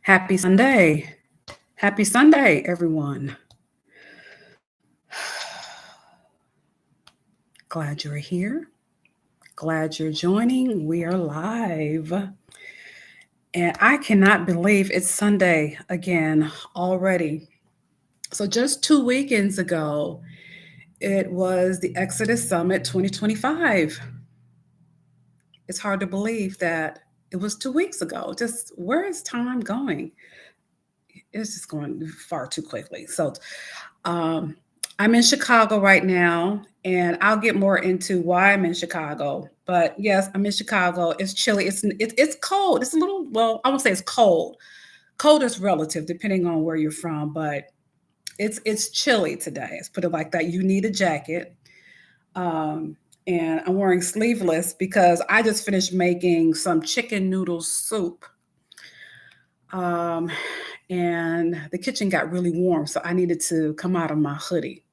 Happy Sunday. Happy Sunday, everyone. Glad you're here. Glad you're joining. We are live. And I cannot believe it's Sunday again already. So, just 2 weekends ago, it was the Exodus Summit 2025. It's hard to believe that it was 2 weeks ago. Just where is time going? It's just going far too quickly. Um, I'm in Chicago right now, and I'll get more into why I'm in Chicago. But yes, I'm in Chicago. It's chilly. It's cold. It's a little, well, I won't say it's cold. Cold is relative depending on where you're from, but it's chilly today. Let's put it like that. You need a jacket. Um, and I'm wearing sleeveless because I just finished making some chicken noodle soup. Um, and the kitchen got really warm, so I needed to come out of my hoodie.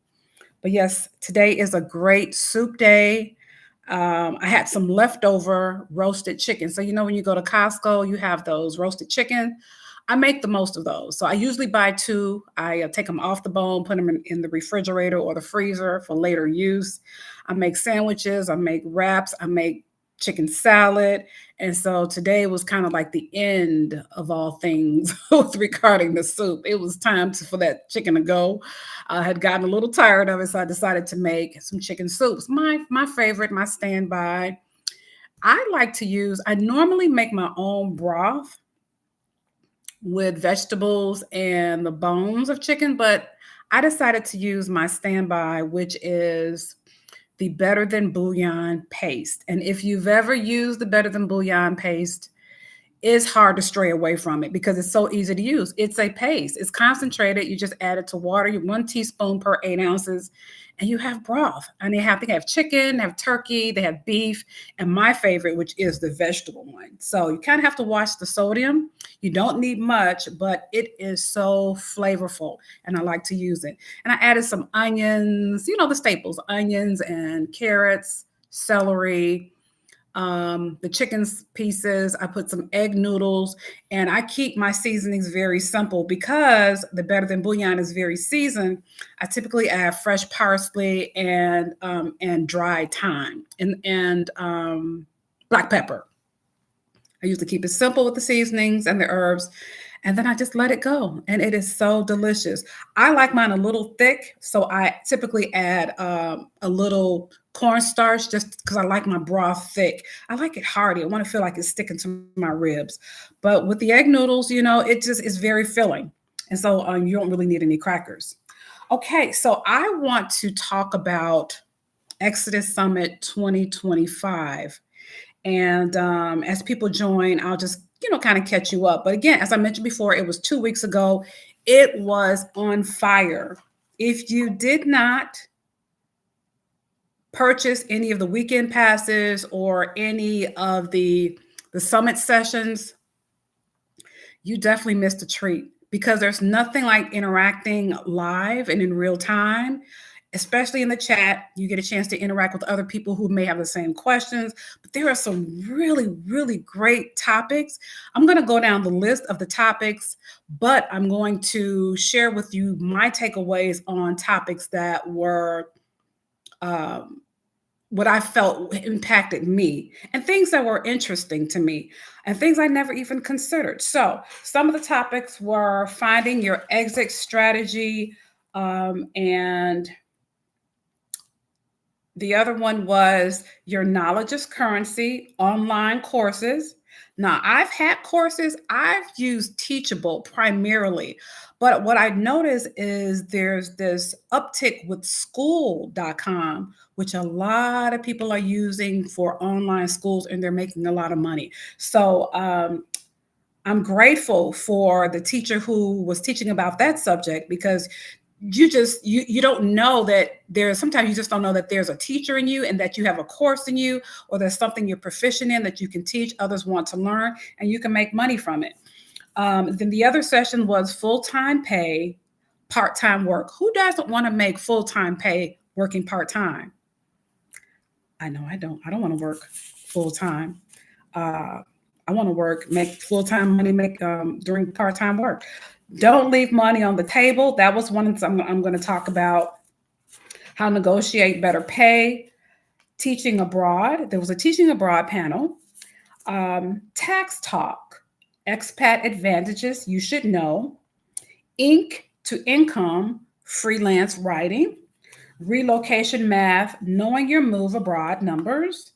But yes, today is a great soup day. I had some leftover roasted chicken. So, when you go to Costco, you have those roasted chicken. I make the most of those. So, I usually buy two. I take them off the bone, put them in the refrigerator or the freezer for later use. I make sandwiches, I make wraps, I make chicken salad. And so today was kind of like the end of all things with regarding the soup. It was time for that chicken to go. I had gotten a little tired of it, so I decided to make some chicken soups. My favorite, my standby. I normally make my own broth with vegetables and the bones of chicken, but I decided to use my standby, which is the Better Than Bouillon paste. And if you've ever used the Better Than Bouillon paste, it's hard to stray away from it because it's so easy to use. It's a paste. It's concentrated. You just add it to water. You 1 teaspoon per 8 ounces, and you have broth. And they have chicken, they have turkey, they have beef, and my favorite, which is the vegetable one. So you kind of have to watch the sodium. You don't need much, but it is so flavorful, and I like to use it. And I added some onions, the staples, onions and carrots, celery, the chicken pieces. I put some egg noodles, and I keep my seasonings very simple because the Better Than Bouillon is very seasoned. I typically add fresh parsley and dried thyme and black pepper. I usually keep it simple with the seasonings and the herbs, and then I just let it go, and it is so delicious. I like mine a little thick, so I typically add a little cornstarch just because I like my broth thick. I like it hearty. I want to feel like it's sticking to my ribs. But with the egg noodles, it just is very filling, and so you don't really need any crackers. Okay, so I want to talk about Exodus Summit 2025. And as people join, I'll just, kind of catch you up. But again, as I mentioned before, it was 2 weeks ago. It was on fire. If you did not purchase any of the weekend passes or any of the summit sessions, you definitely missed a treat because there's nothing like interacting live and in real time, especially in the chat. You get a chance to interact with other people who may have the same questions, but there are some really, really great topics. I'm going to go down the list of the topics, but I'm going to share with you my takeaways on topics that were what I felt impacted me and things that were interesting to me and things I never even considered. So, some of the topics were finding your exit strategy, and the other one was your knowledge is currency, online courses. Now, I've had courses, I've used Teachable primarily, but what I noticed is there's this uptick with school.com, which a lot of people are using for online schools, and they're making a lot of money. So, I'm grateful for the teacher who was teaching about that subject because you don't know that sometimes you just don't know that there's a teacher in you and that you have a course in you, or there's something you're proficient in that you can teach others want to learn, and you can make money from it. Then the other session was full-time pay, part-time work. Who doesn't want to make full-time pay working part-time? I know I don't want to work full-time. uh, I want to work, make full-time money, make during part-time work. Don't leave money on the table. That was one I'm going to talk about. How to negotiate better pay, teaching abroad. There was a teaching abroad panel. Tax talk, expat advantages you should know, ink to income, freelance writing, relocation math, knowing your move abroad numbers,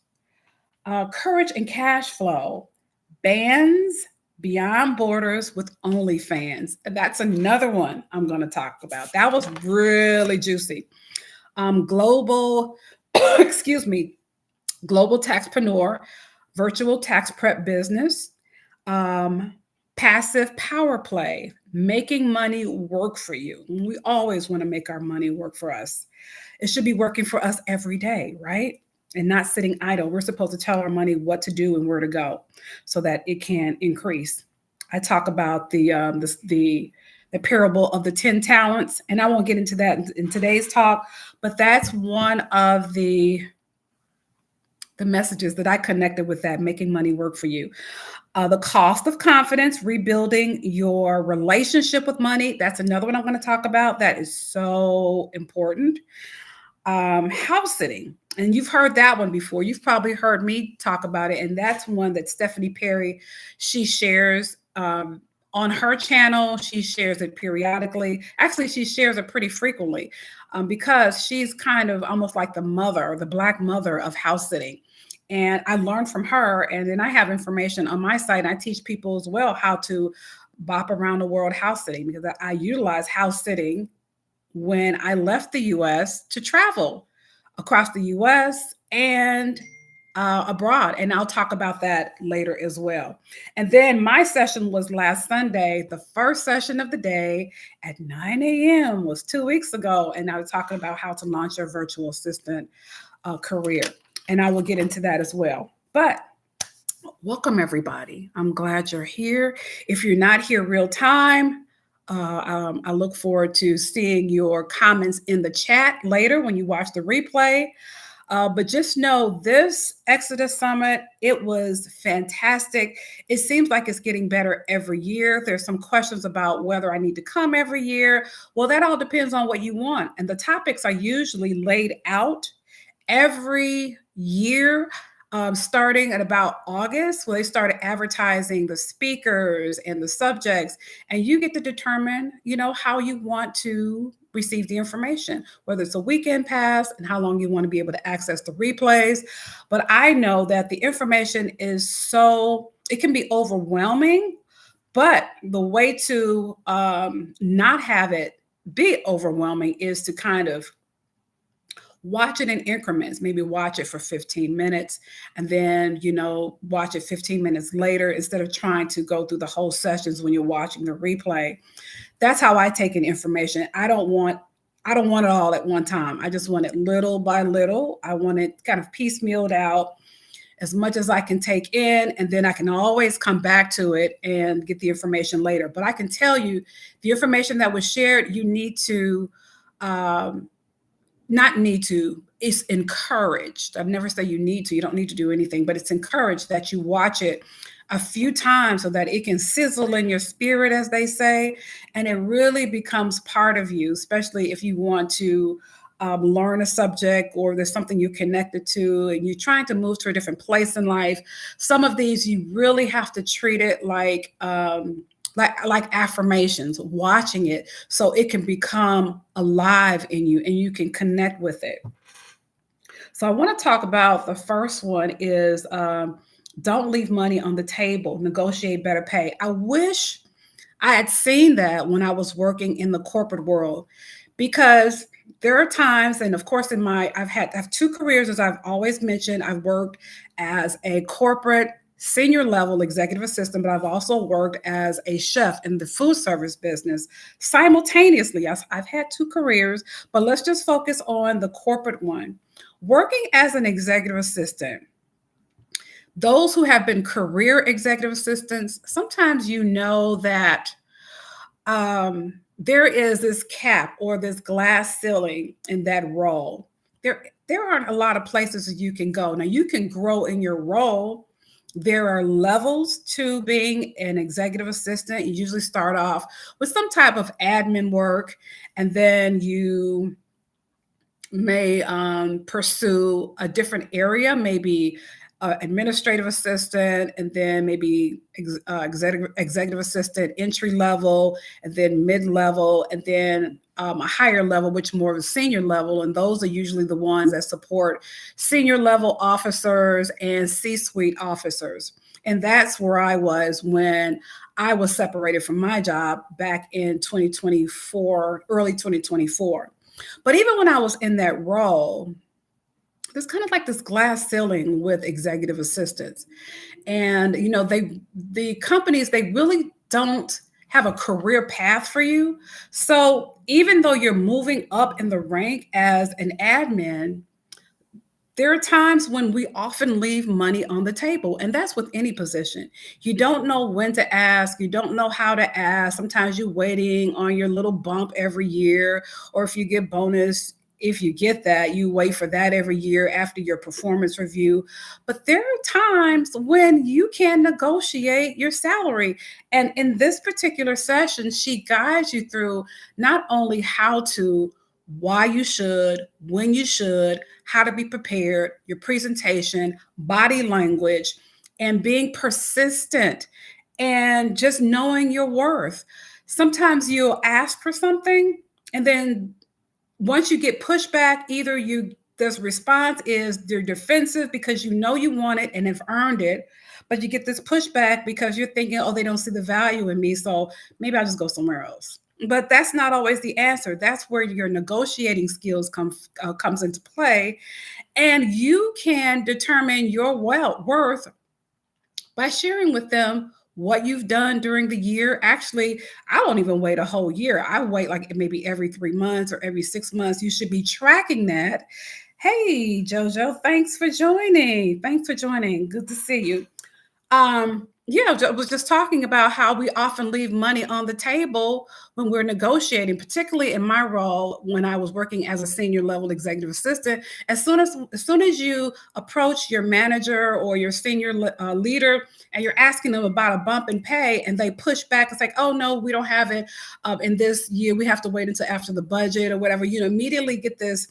courage and cash flow, bands beyond borders with OnlyFans. That's another one I'm going to talk about. That was really juicy. Global, excuse me, global taxpreneur, virtual tax prep business, passive power play, making money work for you. We always want to make our money work for us. It should be working for us every day, right? And not sitting idle. We're supposed to tell our money what to do and where to go so that it can increase. I talk about the parable of the 10 talents, and I won't get into that in today's talk, but that's one of the messages that I connected with that, making money work for you. The cost of confidence, rebuilding your relationship with money. That's another one I'm going to talk about. That is so important. House sitting. And you've heard that one before. You've probably heard me talk about it. And that's one that Stephanie Perry, she shares on her channel. She shares it periodically. Actually, she shares it pretty frequently because she's kind of almost like the mother, the Black mother of house sitting. And I learned from her. And then I have information on my site. And I teach people as well how to bop around the world house sitting, because I utilize house sitting when I left the U.S. to travel across the U.S. and abroad. And I'll talk about that later as well. And then my session was last Sunday. The first session of the day at 9 a.m. was 2 weeks ago. And I was talking about how to launch your virtual assistant career. And I will get into that as well. But welcome, everybody. I'm glad you're here. If you're not here real time, I look forward to seeing your comments in the chat later when you watch the replay. But just know this Exodus Summit, it was fantastic. It seems like it's getting better every year. There's some questions about whether I need to come every year. Well, that all depends on what you want. And the topics are usually laid out every year. Starting at about August, where they started advertising the speakers and the subjects, and you get to determine, how you want to receive the information, whether it's a weekend pass and how long you want to be able to access the replays. But I know that the information is it can be overwhelming, but the way to not have it be overwhelming is to kind of watch it in increments. Maybe watch it for 15 minutes and then, watch it 15 minutes later instead of trying to go through the whole sessions when you're watching the replay. That's how I take in information. I don't want it all at one time. I just want it little by little. I want it kind of piecemealed out as much as I can take in, and then I can always come back to it and get the information later. But I can tell you the information that was shared, you need to, not need to, it's encouraged. I've never said you need to, you don't need to do anything, but it's encouraged that you watch it a few times so that it can sizzle in your spirit, as they say, and it really becomes part of you, especially if you want to learn a subject or there's something you're connected to and you're trying to move to a different place in life. Some of these, you really have to treat it like affirmations, watching it so it can become alive in you and you can connect with it. So I want to talk about the first one is don't leave money on the table, negotiate better pay. I wish I had seen that when I was working in the corporate world, because there are times, and of course I have two careers, as I've always mentioned. I've worked as a corporate senior level executive assistant, but I've also worked as a chef in the food service business simultaneously. I've had two careers, but let's just focus on the corporate one. Working as an executive assistant, those who have been career executive assistants, sometimes that there is this cap or this glass ceiling in that role. There aren't a lot of places that you can go. Now, you can grow in your role There are levels to being an executive assistant. You usually start off with some type of admin work, and then you may pursue a different area, maybe administrative assistant, and then maybe executive assistant entry level, and then mid level, and then a higher level, which more of a senior level. And those are usually the ones that support senior level officers and C-suite officers. And that's where I was when I was separated from my job back in 2024, early 2024. But even when I was in that role, there's kind of like this glass ceiling with executive assistants. And the companies, they really don't have a career path for you. So even though you're moving up in the rank as an admin, there are times when we often leave money on the table, and that's with any position. You don't know when to ask, you don't know how to ask. Sometimes you're waiting on your little bump every year, or if you get bonus, if you get that, you wait for that every year after your performance review. But there are times when you can negotiate your salary. And in this particular session, she guides you through not only how to, why you should, when you should, how to be prepared, your presentation, body language, and being persistent and just knowing your worth. Sometimes you'll ask for something, and then once you get pushback, either this response is they're defensive because you know you want it and have earned it, but you get this pushback because you're thinking, oh, they don't see the value in me, so maybe I'll just go somewhere else. But that's not always the answer. That's where your negotiating skills comes into play, and you can determine your worth by sharing with them what you've done during the year. Actually, I don't even wait a whole year. I wait like maybe every 3 months or every 6 months. You should be tracking that. Hey, JoJo, thanks for joining. Thanks for joining. Good to see you. Yeah, I was just talking about how we often leave money on the table when we're negotiating, particularly in my role when I was working as a senior level executive assistant. As soon as you approach your manager or your senior leader and you're asking them about a bump in pay, and they push back, it's like, oh no, we don't have it in this year. We have to wait until after the budget or whatever. You immediately get this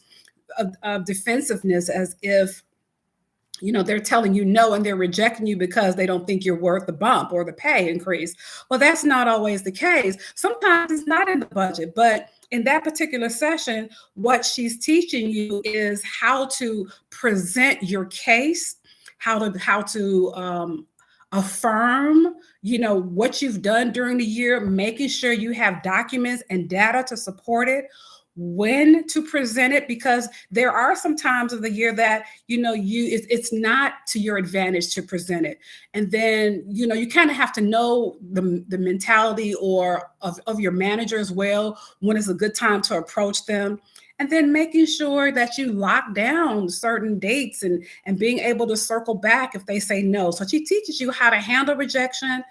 defensiveness, as if they're telling you no and they're rejecting you because they don't think you're worth the bump or the pay increase. Well, that's not always the case. Sometimes it's not in the budget, but in that particular session, what she's teaching you is how to present your case, how to affirm, what you've done during the year, making sure you have documents and data to support it, when to present it, because there are some times of the year that it's not to your advantage to present it. And then you kind of have to know the mentality of your manager as well, when is a good time to approach them. And then making sure that you lock down certain dates and being able to circle back if they say no. So she teaches you how to handle rejection,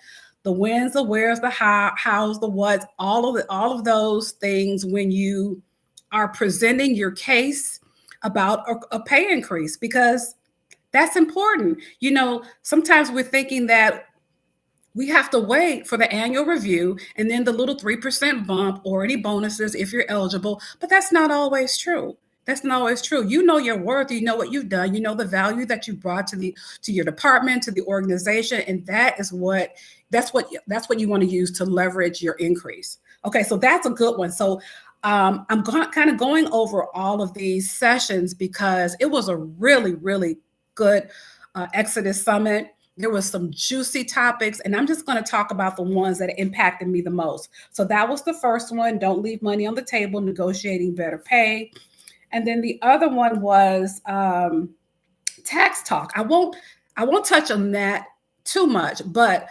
the whens, the wheres, the hows, the whats, all of those things when you are presenting your case about a pay increase, because that's important. Sometimes we're thinking that we have to wait for the annual review and then the little 3% bump or any bonuses if you're eligible, but that's not always true. That's not always true. You know your worth, you know what you've done, you know the value that you brought to your department, to the organization, and that's what you want to use to leverage your increase. Okay, so that's a good one. So I'm kind of going over all of these sessions because it was a really, really good Exodus Summit. There was some juicy topics, and I'm just going to talk about the ones that impacted me the most. So that was the first one, don't leave money on the table, negotiating better pay. And then the other one was tax talk. I won't touch on that too much, but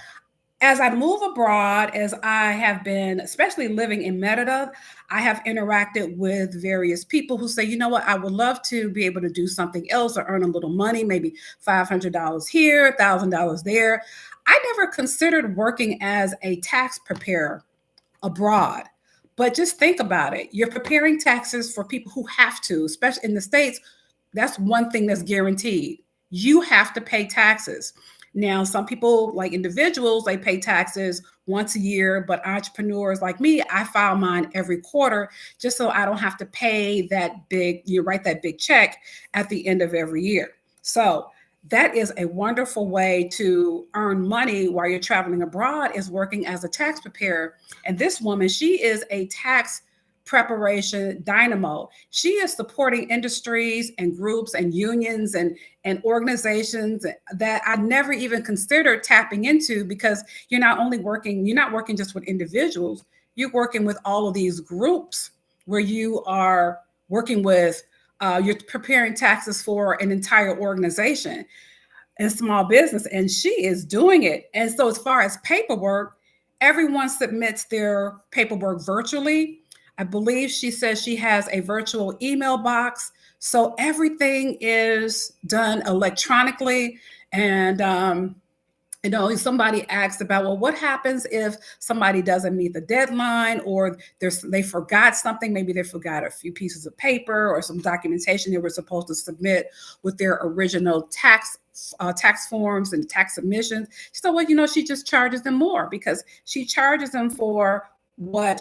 as I move abroad, as I have been, especially living in Merida, I have interacted with various people who say, you know what, I would love to be able to do something else or earn a little money, maybe $500 here, $1,000 there. I never considered working as a tax preparer abroad. But just think about it. You're preparing taxes for people who have to, especially in the States. That's one thing that's guaranteed. You have to pay taxes. Now, some people, like individuals, they pay taxes once a year, but entrepreneurs like me, I file mine every quarter just so I don't have to pay that big, you write that big check at the end of every year. So that is a wonderful way to earn money while you're traveling abroad, is working as a tax preparer. And this woman, she is a tax preparation dynamo. She is supporting industries and groups and unions and organizations that I never even considered tapping into, because you're not working just with individuals, you're working with all of these groups where you are working with, you're preparing taxes for an entire organization and small business, and she is doing it. And so as far as paperwork, everyone submits their paperwork virtually. I believe she says she has a virtual email box. So everything is done electronically. And somebody asked about, well, what happens if somebody doesn't meet the deadline, or they forgot something? Maybe they forgot a few pieces of paper or some documentation they were supposed to submit with their original tax forms and tax submissions. So, well, she just charges them more, because she charges them for what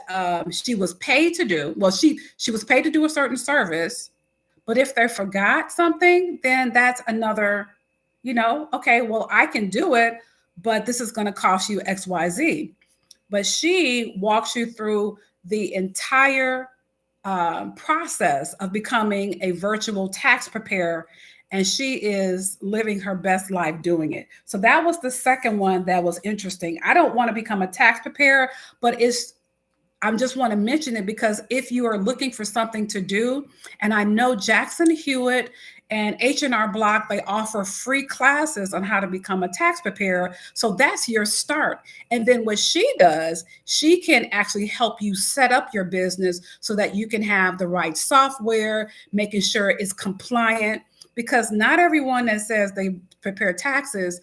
she was paid to do. Well, she was paid to do a certain service, but if they forgot something, then that's another, okay, well, I can do it, but this is going to cost you XYZ. But she walks you through the entire process of becoming a virtual tax preparer, and she is living her best life doing it. So that was the second one that was interesting. I don't want to become a tax preparer, but I just want to mention it because if you are looking for something to do, and I know Jackson Hewitt and H&R Block, they offer free classes on how to become a tax preparer. So that's your start. And then what she does, she can actually help you set up your business so that you can have the right software, making sure it's compliant, because not everyone that says they prepare taxes,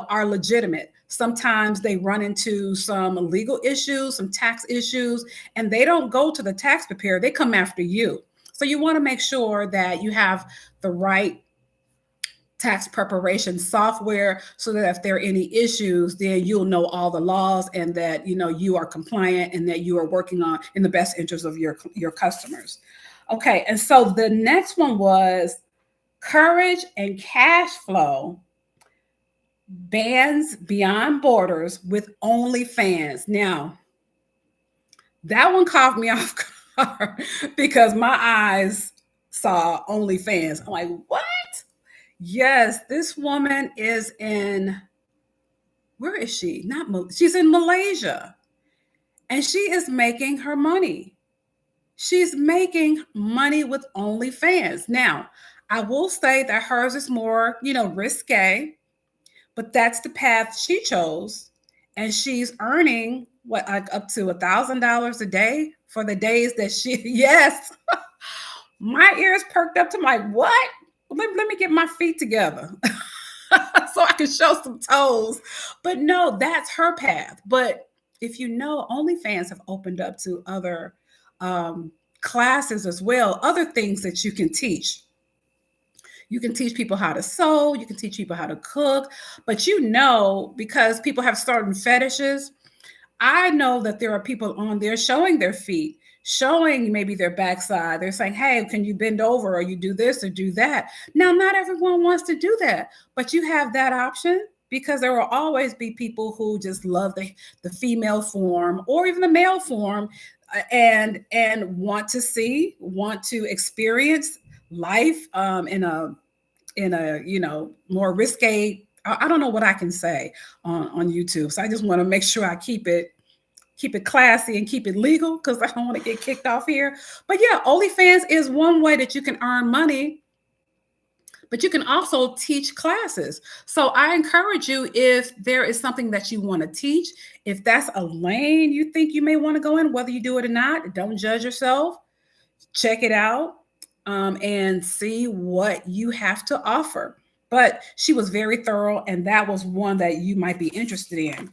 are legitimate. Sometimes they run into some legal issues, some tax issues, and they don't go to the tax preparer. They come after you. So you want to make sure that you have the right tax preparation software, so that if there are any issues, then you'll know all the laws, and that you are compliant, and that you are working on in the best interest of your customers. Okay, and so the next one was Courage and Cash Flow Bands Beyond Borders with OnlyFans. Now, that one caught me off guard because my eyes saw OnlyFans. I'm like, what? Yes, this woman is where is she? She's in Malaysia, and she is making her money. She's making money with OnlyFans. Now, I will say that hers is more, risque, but that's the path she chose. And she's earning up to $1,000 a day for the days that yes. My ears perked up to my what? Let me get my feet together so I can show some toes. But no, that's her path. But if OnlyFans have opened up to other classes as well, other things that you can teach. You can teach people how to sew, you can teach people how to cook, but because people have certain fetishes, I know that there are people on there showing their feet, showing maybe their backside. They're saying, hey, can you bend over, or you do this or do that? Now, not everyone wants to do that, but you have that option, because there will always be people who just love the female form or even the male form, and want to experience life in a more risque. I don't know what I can say on YouTube. So I just want to make sure I keep it classy and keep it legal, because I don't want to get kicked off here. But yeah, OnlyFans is one way that you can earn money, but you can also teach classes. So I encourage you, if there is something that you want to teach, if that's a lane you think you may want to go in, whether you do it or not, don't judge yourself. Check it out. And see what you have to offer. But she was very thorough, and that was one that you might be interested in.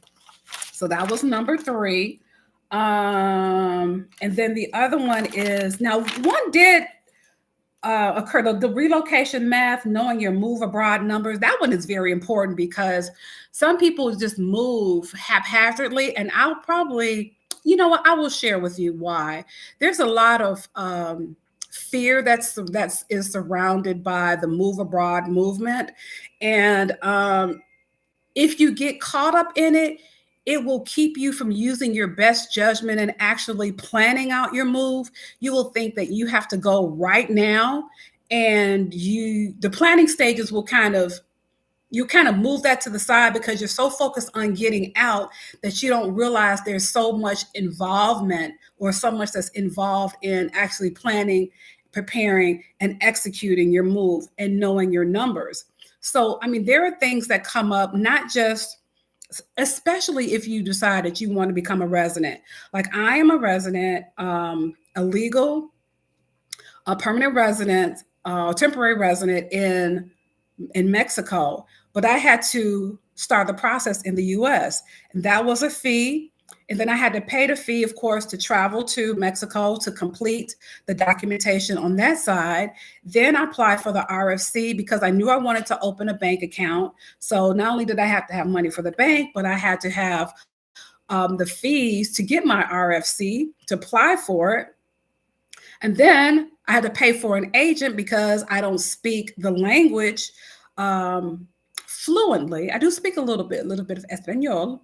So that was number 3. And then the other one is, now one did occur. The relocation math, knowing your move abroad numbers, that one is very important because some people just move haphazardly. And I'll probably, you know what, I will share with you why. There's a lot of fear that's is surrounded by the move abroad movement. And if you get caught up in it, it will keep you from using your best judgment and actually planning out your move. You will think that you have to go right now, and the planning stages will you kind of move that to the side because you're so focused on getting out that you don't realize there's so much involvement or so much that's involved in actually planning, preparing, and executing your move and knowing your numbers. So, I mean, there are things that come up, not just, especially if you decide that you want to become a resident. Like I am a resident, a legal, a permanent resident, temporary resident in Mexico, but I had to start the process in the US. And that was a fee. And then I had to pay the fee, of course, to travel to Mexico to complete the documentation on that side. Then I applied for the RFC because I knew I wanted to open a bank account. So not only did I have to have money for the bank, but I had to have the fees to get my RFC, to apply for it. And then I had to pay for an agent because I don't speak the language fluently. I do speak a little bit of Espanol,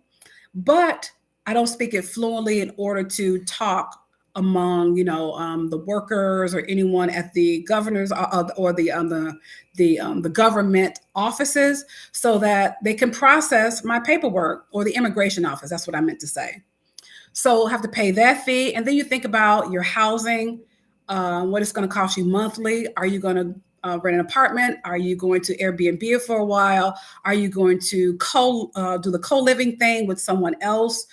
but I don't speak it fluently in order to talk among, the workers or anyone at the governor's or the government offices, so that they can process my paperwork, or the immigration office. That's what I meant to say. So have to pay that fee, and then you think about your housing, what it's going to cost you monthly. Are you going to rent an apartment? Are you going to Airbnb it for a while? Are you going to do the co-living thing with someone else?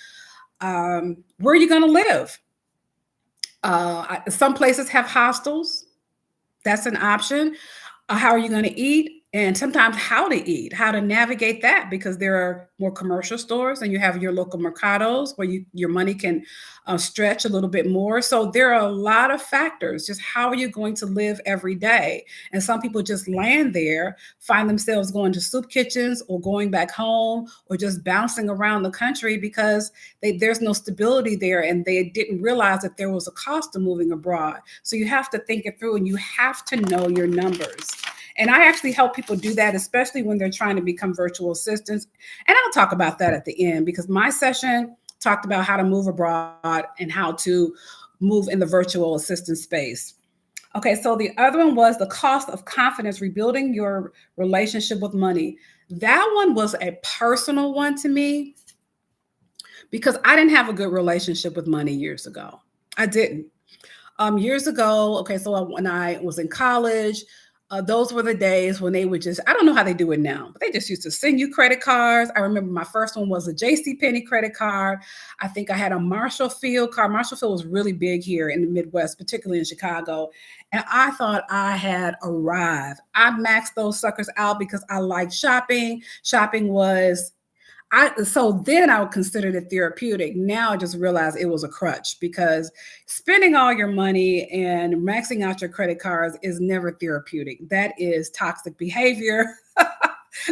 Where are you going to live? Some places have hostels. That's an option. How are you going to eat? And sometimes how to eat, how to navigate that, because there are more commercial stores and you have your local mercados where your money can stretch a little bit more. So there are a lot of factors. Just how are you going to live every day? And some people just land there, find themselves going to soup kitchens or going back home or just bouncing around the country because there's no stability there, and they didn't realize that there was a cost to moving abroad. So you have to think it through, and you have to know your numbers. And I actually help people do that, especially when they're trying to become virtual assistants. And I'll talk about that at the end, because my session talked about how to move abroad and how to move in the virtual assistant space. Okay, so the other one was the cost of confidence, rebuilding your relationship with money. That one was a personal one to me because I didn't have a good relationship with money years ago. I didn't. Years ago, okay, so when I was in college, those were the days when they would just, I don't know how they do it now, but they just used to send you credit cards. I remember my first one was a JCPenney credit card. I think I had a Marshall Field card. Marshall Field was really big here in the Midwest, particularly in Chicago. And I thought I had arrived. I maxed those suckers out because I liked shopping. Shopping was, so then I would consider it therapeutic. Now I just realized it was a crutch, because spending all your money and maxing out your credit cards is never therapeutic. That is toxic behavior.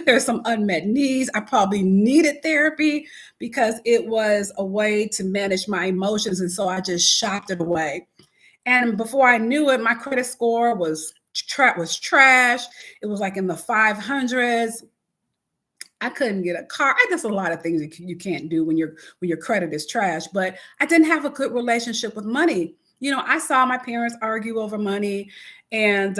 There's some unmet needs. I probably needed therapy because it was a way to manage my emotions. And so I just shopped it away. And before I knew it, my credit score was trash. It was like in the 500s. I couldn't get a car. I guess a lot of things you can't do when your credit is trash. But I didn't have a good relationship with money. I saw my parents argue over money, and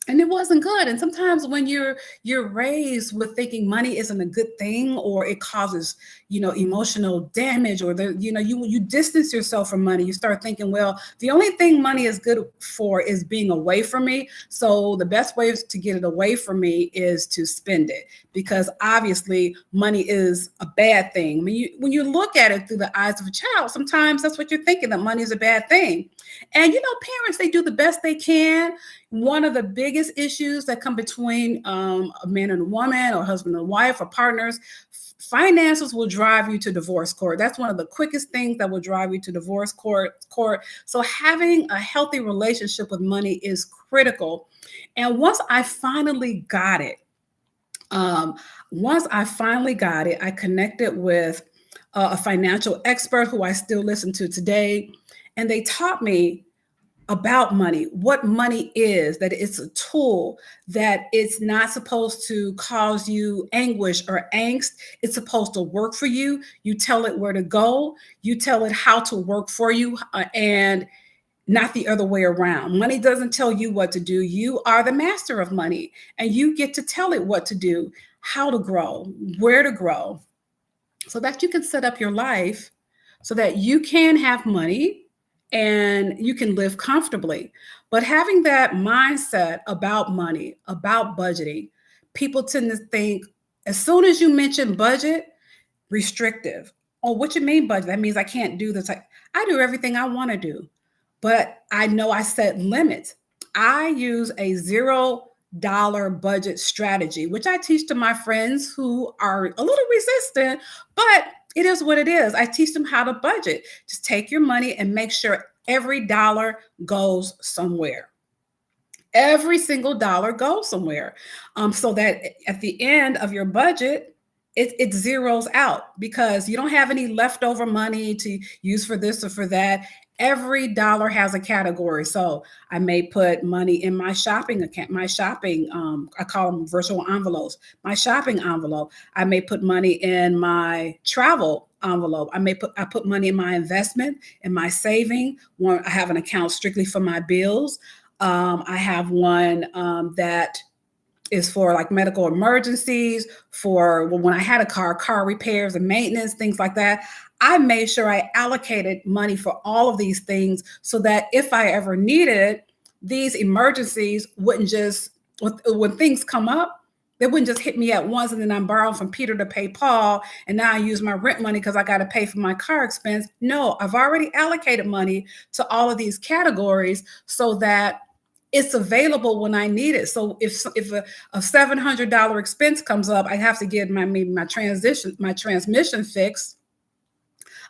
it wasn't good. And sometimes when you're raised with thinking money isn't a good thing, or it causes, emotional damage, or you distance yourself from money. You start thinking, well, the only thing money is good for is being away from me. So the best way to get it away from me is to spend it, because obviously money is a bad thing. When you look at it through the eyes of a child, sometimes that's what you're thinking, that money is a bad thing. And parents, they do the best they can. One of the biggest issues that come between a man and a woman, or husband and wife, or partners, finances will drive you to divorce court. That's one of the quickest things that will drive you to divorce court. So having a healthy relationship with money is critical. And once I finally got it, um, I connected with a financial expert who I still listen to today, and they taught me about money, what money is, that it's a tool, that it's not supposed to cause you anguish or angst. It's supposed to work for you. You tell it where to go, you tell it how to work for you, and not the other way around. Money doesn't tell you what to do. You are the master of money, and you get to tell it what to do, how to grow, where to grow, so that you can set up your life so that you can have money and you can live comfortably. But having that mindset about money, about budgeting, people tend to think as soon as you mention budget, restrictive. Oh, what you mean budget? That means I can't do this. I do everything I want to do, but I know I set limits. I use a $0 budget strategy, which I teach to my friends who are a little resistant, but it is what it is. I teach them how to budget. Just take your money and make sure every dollar goes somewhere. Every single dollar goes somewhere, so that at the end of your budget, it zeroes out, because you don't have any leftover money to use for this or for that. Every dollar has a category. So I may put money in my shopping account, I call them virtual envelopes, my shopping envelope. I may put money in my travel envelope. I put money in my investment, in my saving. I have an account strictly for my bills. I have one that is for like medical emergencies, for when I had a car repairs and maintenance, things like that. I made sure I allocated money for all of these things so that if I ever needed, these emergencies wouldn't just, when things come up, they wouldn't just hit me at once and then I'm borrowing from Peter to pay Paul, and now I use my rent money because I got to pay for my car expense. No, I've already allocated money to all of these categories so that it's available when I need it. So if a $700 expense comes up, I have to get my transmission fixed.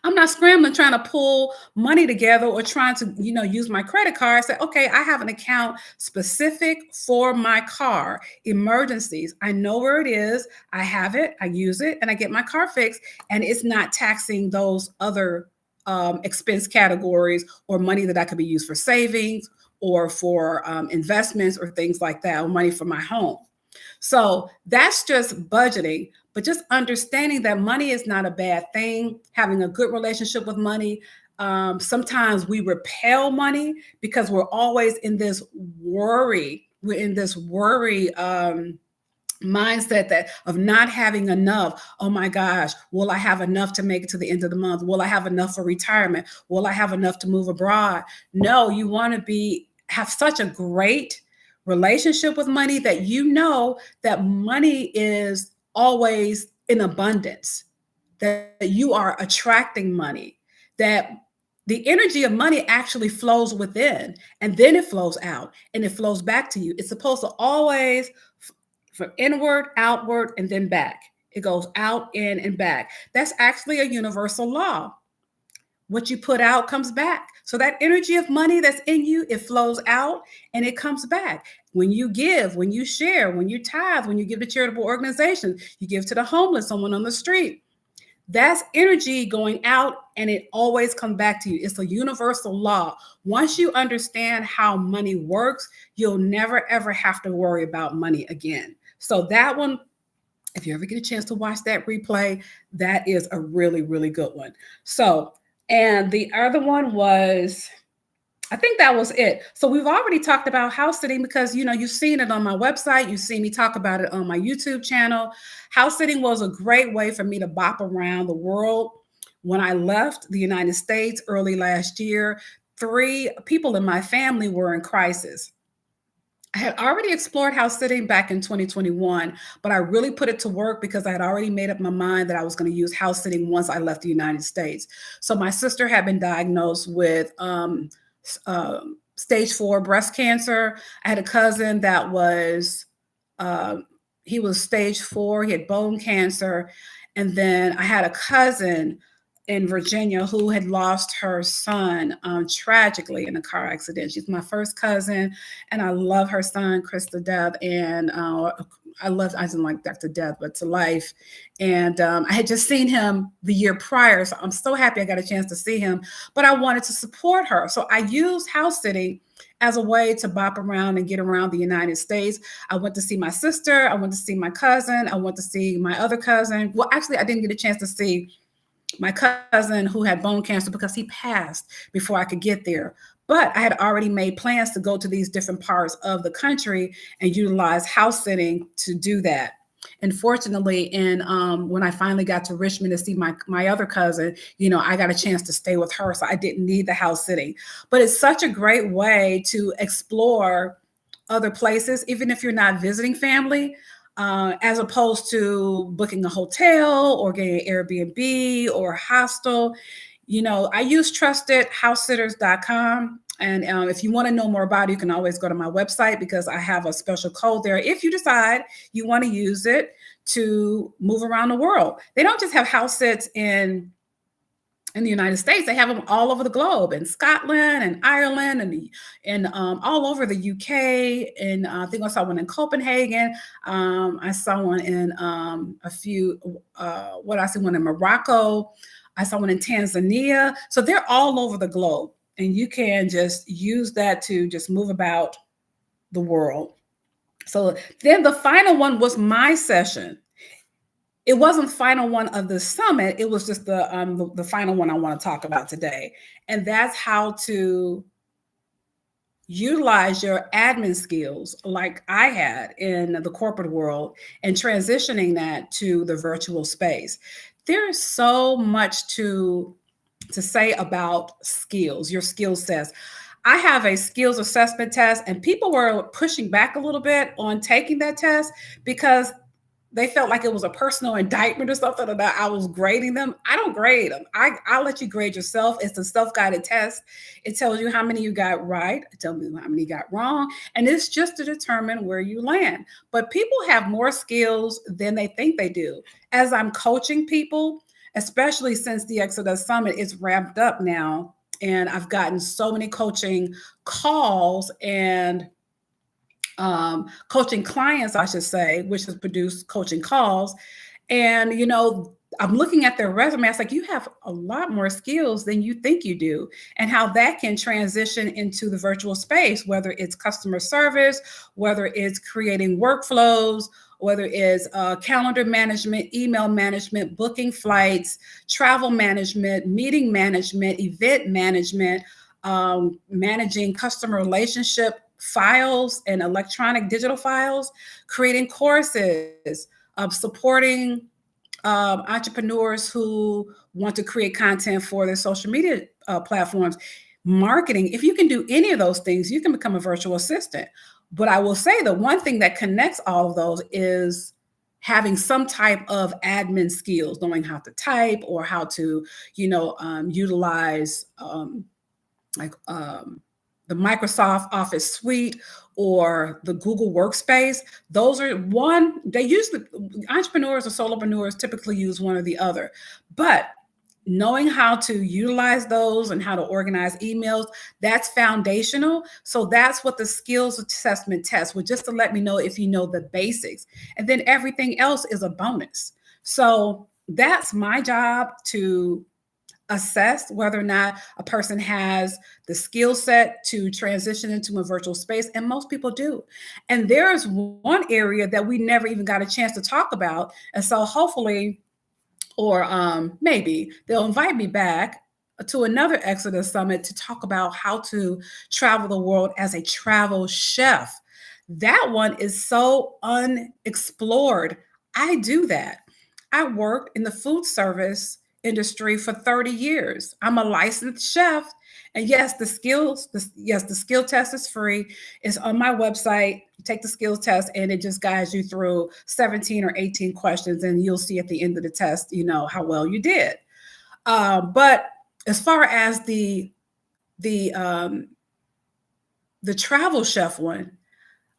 I'm not scrambling trying to pull money together or trying to, use my credit card. Say, okay, I have an account specific for my car emergencies. I know where it is. I have it. I use it, and I get my car fixed, and it's not taxing those other expense categories or money that I could be used for savings or for investments or things like that, or money for my home. So that's just budgeting, but just understanding that money is not a bad thing, having a good relationship with money. Sometimes we repel money because we're always in this worry. We're in this worry mindset that of not having enough. Oh my gosh, will I have enough to make it to the end of the month? Will I have enough for retirement? Will I have enough to move abroad? No, you want to have such a great relationship with money that that money is always in abundance, that you are attracting money, that the energy of money actually flows within, and then it flows out and it flows back to you. It's supposed to always from inward, outward, and then back. It goes out, in, and back. That's actually a universal law. What you put out comes back. So that energy of money that's in you, it flows out and it comes back. When you give, when you share, when you tithe, when you give to charitable organizations, you give to the homeless, someone on the street, that's energy going out and it always comes back to you. It's a universal law. Once you understand how money works, you'll never, ever have to worry about money again. So that one, if you ever get a chance to watch that replay, that is a really, really good one. So, and the other one was, I think that was it. So we've already talked about house sitting because, you've seen it on my website. You've seen me talk about it on my YouTube channel. House sitting was a great way for me to bop around the world. When I left the United States early last year, 3 people in my family were in crisis. I had already explored house sitting back in 2021, but I really put it to work because I had already made up my mind that I was going to use house sitting once I left the United States. So my sister had been diagnosed with stage 4 breast cancer. I had a cousin that was, he was stage 4. He had bone cancer. And then I had a cousin in Virginia who had lost her son tragically in a car accident. She's my first cousin, and I love her son, Chris, to death. And I didn't like Dr. Death, but to life. And I had just seen him the year prior, so I'm so happy I got a chance to see him. But I wanted to support her, so I used house sitting as a way to bop around and get around the United States. I went to see my sister. I went to see my cousin. I went to see my other cousin. Well, actually, I didn't get a chance to see my cousin who had bone cancer because he passed before I could get there. But I had already made plans to go to these different parts of the country and utilize house sitting to do that. And fortunately, when I finally got to Richmond to see my other cousin, I got a chance to stay with her, so I didn't need the house sitting. But it's such a great way to explore other places, even if you're not visiting family, as opposed to booking a hotel or getting an Airbnb or a hostel. I use trustedhousesitters.com. And if you want to know more about it, you can always go to my website because I have a special code there if you decide you want to use it to move around the world. They don't just have house sits in the United States. They have them all over the globe, in Scotland and Ireland and all over the UK. And I think I saw one in Copenhagen. I saw one in I see one in Morocco. I saw one in Tanzania. So they're all over the globe. And you can just use that to just move about the world. So then the final one was my session. It wasn't the final one of the summit. It was just the final one I want to talk about today. And that's how to utilize your admin skills like I had in the corporate world and transitioning that to the virtual space. There is so much to say about skills, your skill sets. I have a skills assessment test, and people were pushing back a little bit on taking that test because they felt like it was a personal indictment or something about I was grading them. I don't grade them. I'll let you grade yourself. It's a self-guided test. It tells you how many you got right. It tells you how many you got wrong. And it's just to determine where you land. But people have more skills than they think they do. As I'm coaching people, especially since the Exodus Summit is ramped up now, and I've gotten so many coaching calls and coaching clients, I should say, which has produced coaching calls. And, I'm looking at their resume. I was like, you have a lot more skills than you think you do, and how that can transition into the virtual space, whether it's customer service, whether it's creating workflows, whether it's calendar management, email management, booking flights, travel management, meeting management, event management, managing customer relationship files and electronic digital files, creating courses, supporting entrepreneurs who want to create content for their social media platforms, marketing. If you can do any of those things, you can become a virtual assistant. But I will say the one thing that connects all of those is having some type of admin skills, knowing how to type or how to, utilize the Microsoft Office suite or the Google Workspace. Those are entrepreneurs or solopreneurs typically use one or the other. But knowing how to utilize those and how to organize emails, that's foundational. So that's what the skills assessment test was, just to let me know if you know the basics. And then everything else is a bonus. So that's my job, to assess whether or not a person has the skill set to transition into a virtual space. And most people do. And there's one area that we never even got a chance to talk about. And so hopefully, or maybe they'll invite me back to another Exodus Summit to talk about how to travel the world as a travel chef. That one is so unexplored. I do that. I worked in the food service industry for 30 years. I'm a licensed chef. And yes, the skill test is free. It's on my website. You take the skills test and it just guides you through 17 or 18 questions. And you'll see at the end of the test, how well you did. But as far as the travel chef one,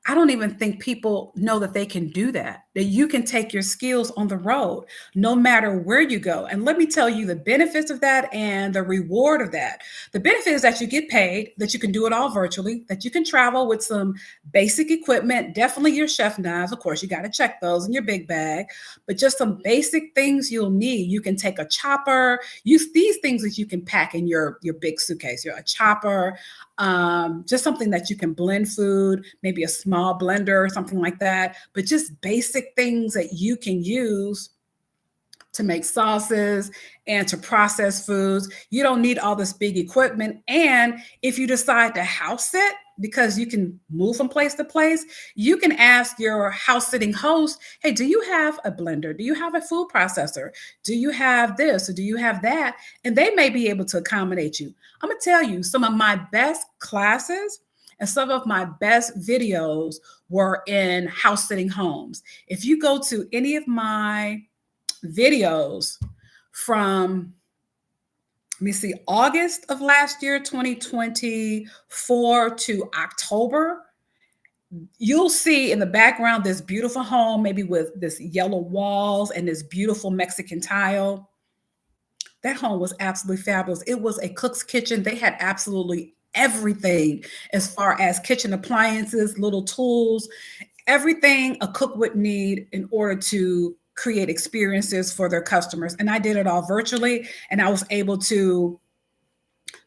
I don't even think people know that they can do that. that you can take your skills on the road no matter where you go. And let me tell you the benefits of that and the reward of that. The benefit is that you get paid, that you can do it all virtually, that you can travel with some basic equipment, definitely your chef knives. Of course, you got to check those in your big bag, but just some basic things you'll need. You can take a chopper, use these things that you can pack in your big suitcase, a chopper, just something that you can blend food, maybe a small blender or something like that, but just basic things that you can use to make sauces and to process foods. You don't need all this big equipment. And if you decide to house sit, because you can move from place to place, you can ask your house sitting host, hey, do you have a blender? Do you have a food processor? Do you have this or do you have that? And they may be able to accommodate you. I'm going to tell you, some of my best classes and some of my best videos were in house sitting homes. If you go to any of my videos from, let me see, August of last year, 2024 to October, you'll see in the background this beautiful home, maybe with this yellow walls and this beautiful Mexican tile. That home was absolutely fabulous. It was a cook's kitchen. They had absolutely everything as far as kitchen appliances, little tools, everything a cook would need in order to create experiences for their customers. And I did it all virtually, and I was able to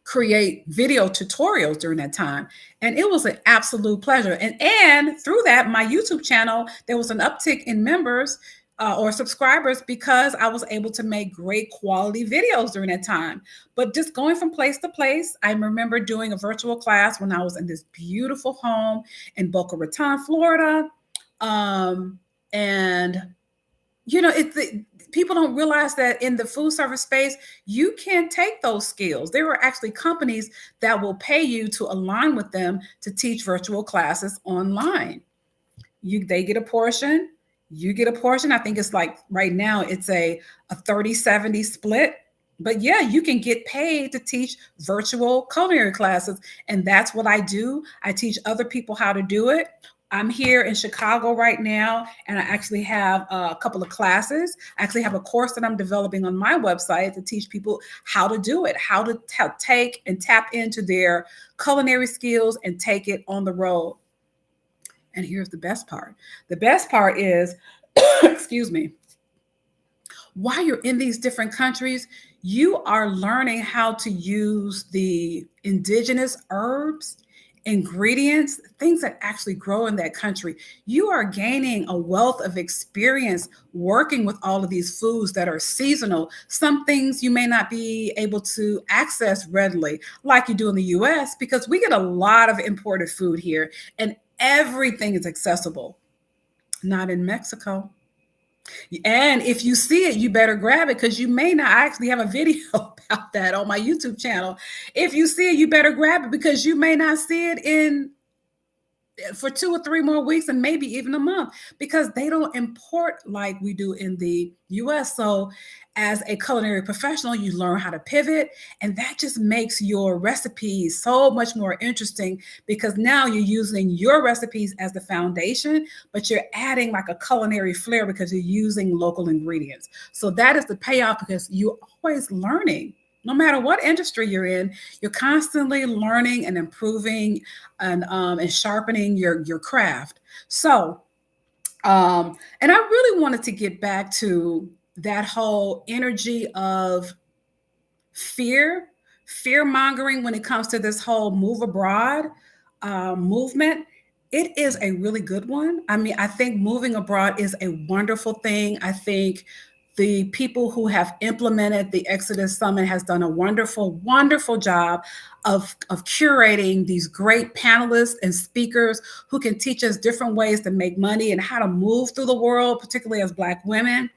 create video tutorials during that time. And it was an absolute pleasure. And through that, my YouTube channel, there was an uptick in members or subscribers because I was able to make great quality videos during that time. But just going from place to place, I remember doing a virtual class when I was in this beautiful home in Boca Raton, Florida. People don't realize that in the food service space, you can take those skills. There are actually companies that will pay you to align with them to teach virtual classes online. They get a portion, you get a portion. I think it's like right now it's a 30-70 split. But yeah, you can get paid to teach virtual culinary classes. And that's what I do. I teach other people how to do it. I'm here in Chicago right now, and I actually have a couple of classes. I actually have a course that I'm developing on my website to teach people how to do it, how to take and tap into their culinary skills and take it on the road. And here's the best part. The best part is, excuse me, while you're in these different countries, you are learning how to use the indigenous herbs, ingredients, things that actually grow in that country. You are gaining a wealth of experience working with all of these foods that are seasonal. Some things you may not be able to access readily like you do in the US, because we get a lot of imported food here and everything is accessible. Not in Mexico. And if you see it, you better grab it, because you may not. I actually have a video about that on my YouTube channel. If you see it, you better grab it, because you may not see it for 2 or 3 more weeks and maybe even a month, because they don't import like we do in the US. So as a culinary professional, you learn how to pivot, and that just makes your recipes so much more interesting, because now you're using your recipes as the foundation, but you're adding like a culinary flair because you're using local ingredients. So that is the payoff, because you're always learning. No matter what industry you're in, you're constantly learning and improving and sharpening your craft. So, and I really wanted to get back to that whole energy of fear mongering when it comes to this whole move abroad movement. It is a really good one. I mean, I think moving abroad is a wonderful thing. I think the people who have implemented the Exodus Summit has done a wonderful, wonderful job of curating these great panelists and speakers who can teach us different ways to make money and how to move through the world, particularly as Black women.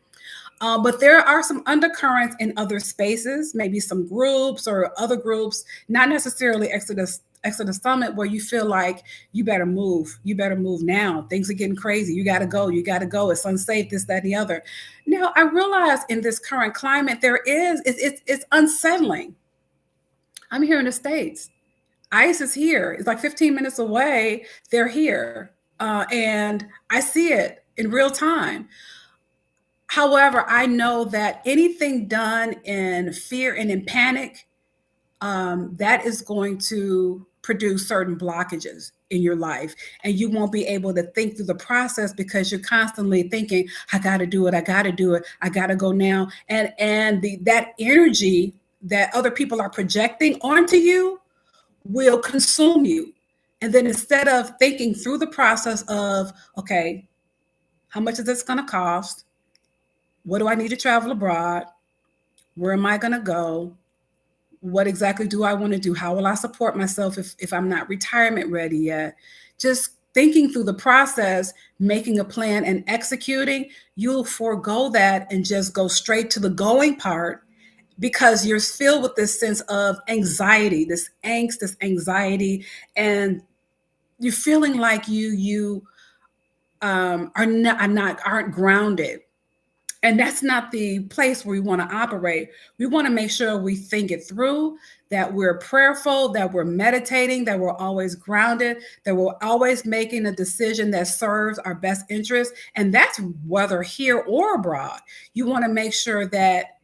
But there are some undercurrents in other spaces, maybe some groups or other groups, not necessarily Exodus Summit, where you feel like you better move. You better move now. Things are getting crazy. You got to go. You got to go. It's unsafe, this, that, and the other. Now, I realize in this current climate, it's unsettling. I'm here in the States. ICE is here. It's like 15 minutes away. They're here. And I see it. in real time. However, I know that anything done in fear and in panic, that is going to produce certain blockages in your life, and you won't be able to think through the process because you're constantly thinking, I got to do it, I got to do it, I got to go now, and that energy that other people are projecting onto you will consume you. And then instead of thinking through the process of, okay, how much is this going to cost? What do I need to travel abroad? Where am I going to go? What exactly do I want to do? How will I support myself if I'm not retirement ready yet? Just thinking through the process, making a plan and executing, you'll forego that and just go straight to the going part, because you're filled with this sense of anxiety, this angst, this anxiety, and you're feeling like you aren't grounded. And that's not the place where we want to operate. We want to make sure we think it through, that we're prayerful, that we're meditating, that we're always grounded, that we're always making a decision that serves our best interest. And that's whether here or abroad. You want to make sure that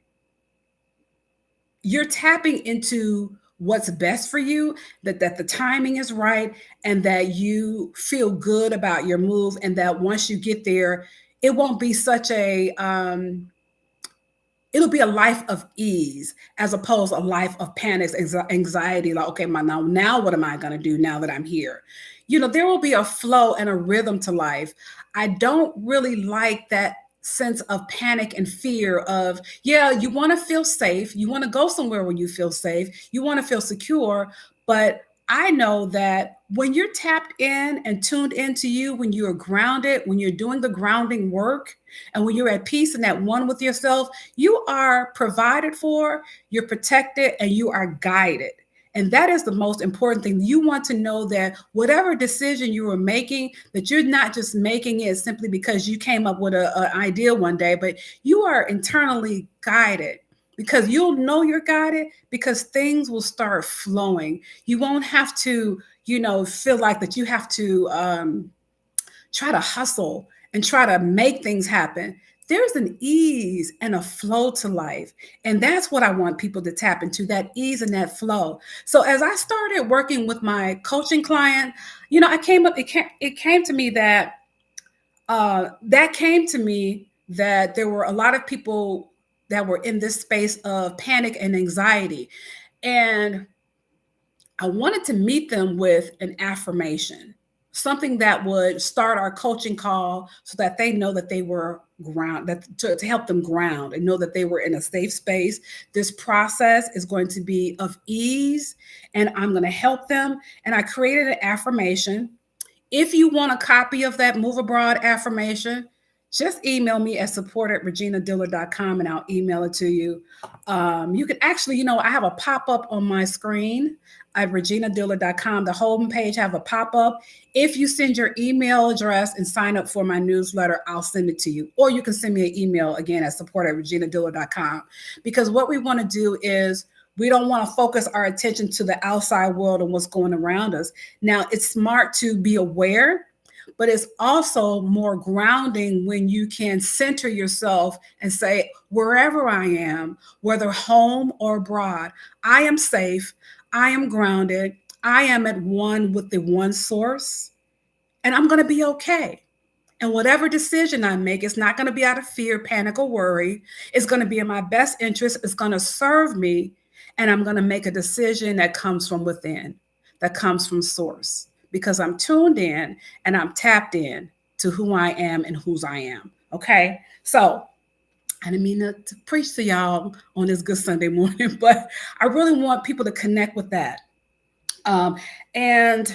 you're tapping into what's best for you, that the timing is right, and that you feel good about your move, and that once you get there, it won't be such a it'll be a life of ease as opposed to a life of panic, anxiety, like, okay, now what am I going to do now that I'm here? There will be a flow and a rhythm to life. I don't really like that sense of panic and fear of, yeah, you want to feel safe. You want to go somewhere where you feel safe. You want to feel secure. But I know that when you're tapped in and tuned into you, when you are grounded, when you're doing the grounding work, and when you're at peace and at one with yourself, you are provided for, you're protected, and you are guided. And that is the most important thing. You want to know that whatever decision you are making, that you're not just making it simply because you came up with an idea one day, but you are internally guided, because you'll know you're guided because things will start flowing. You won't have to, feel like that you have to try to hustle and try to make things happen. There's an ease and a flow to life. And that's what I want people to tap into, that ease and that flow. So as I started working with my coaching client, it came to me that there were a lot of people that were in this space of panic and anxiety. And I wanted to meet them with an affirmation, something that would start our coaching call so that they know that they were to help them ground and know that they were in a safe space. This process is going to be of ease, and I'm going to help them. And I created an affirmation. If you want a copy of that Move Abroad affirmation, just email me at support@reginadiller.com and I'll email it to you. You can actually, I have a pop-up on my screen at reginadiller.com. The home page have a pop-up. If you send your email address and sign up for my newsletter, I'll send it to you. Or you can send me an email again at support@reginadiller.com. Because what we want to do is, we don't want to focus our attention to the outside world and what's going around us. Now, it's smart to be aware, but it's also more grounding when you can center yourself and say, wherever I am, whether home or abroad, I am safe, I am grounded, I am at one with the one source, and I'm going to be okay. And whatever decision I make, it's not going to be out of fear, panic, or worry. It's going to be in my best interest. It's going to serve me. And I'm going to make a decision that comes from within, that comes from source, because I'm tuned in and I'm tapped in to who I am and whose I am. Okay. So I didn't mean to preach to y'all on this good Sunday morning, but I really want people to connect with that. And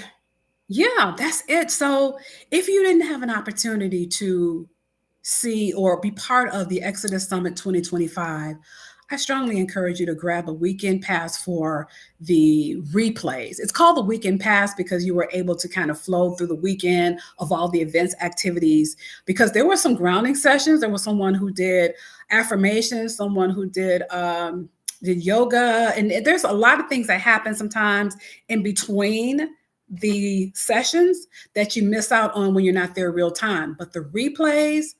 yeah, that's it. So if you didn't have an opportunity to see or be part of the Exodus Summit 2025, I strongly encourage you to grab a weekend pass for the replays. It's called the weekend pass because you were able to kind of flow through the weekend of all the events, activities, because there were some grounding sessions. There was someone who did affirmations, someone who did yoga. And there's a lot of things that happen sometimes in between the sessions that you miss out on when you're not there real time. But the replays,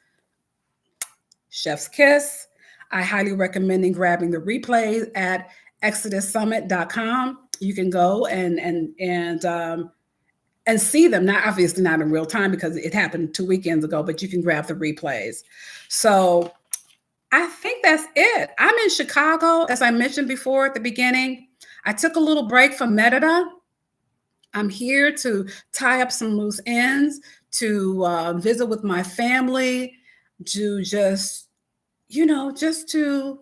chef's kiss. I highly recommend grabbing the replays at exodussummit.com. You can go and see them. Not obviously not in real time because it happened 2 weekends ago, but you can grab the replays. So I think that's it. I'm in Chicago, as I mentioned before at the beginning. I took a little break from Merida. I'm here to tie up some loose ends, to visit with my family, to just, just to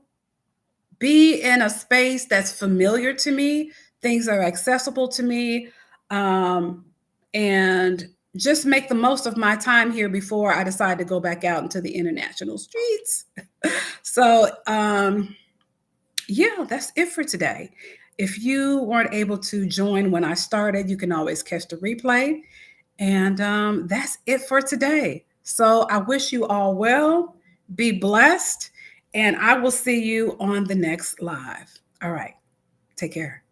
be in a space that's familiar to me. Things are accessible to me. And just make the most of my time here before I decide to go back out into the international streets. So, yeah, that's it for today. If you weren't able to join when I started, you can always catch the replay. And that's it for today. So I wish you all well, be blessed, and I will see you on the next live. All right, take care.